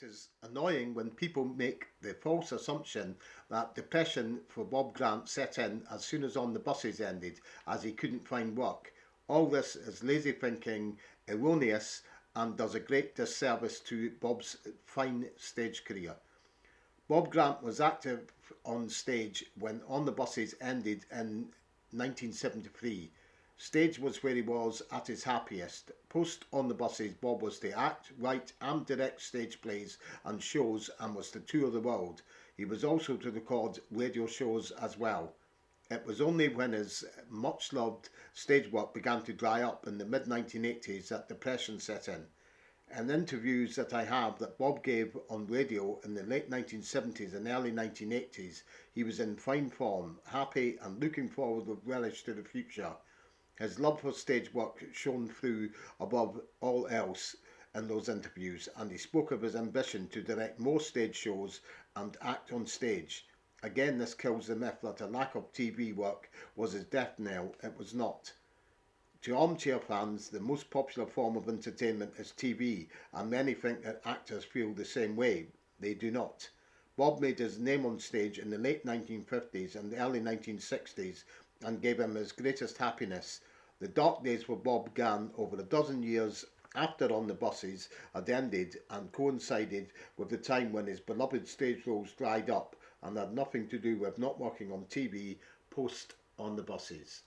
It is annoying when people make the false assumption that depression for Bob Grant set in as soon as On the Buses ended, as he couldn't find work. All this is lazy thinking, erroneous, and does a great disservice to Bob's fine stage career. Bob Grant was active on stage when On the Buses ended in 1973. Stage was where he was at his happiest. Post On the Buses, Bob was to act, write and direct stage plays and shows and was to tour the world. He was also to record radio shows as well. It was only when his much loved stage work began to dry up in the mid 1980s that depression set in. In interviews that I have that Bob gave on radio in the late 1970s and early 1980s, he was in fine form, happy and looking forward with relish to the future. His love for stage work shone through above all else in those interviews, and he spoke of his ambition to direct more stage shows and act on stage. Again, this kills the myth that a lack of TV work was his death knell. It was not. To armchair fans, the most popular form of entertainment is TV, and many think that actors feel the same way. They do not. Bob made his name on stage in the late 1950s and early 1960s and gave him his greatest happiness. The dark days for Bob began over a dozen years after On the Buses had ended and coincided with the time when his beloved stage roles dried up and had nothing to do with not working on TV post On the Buses.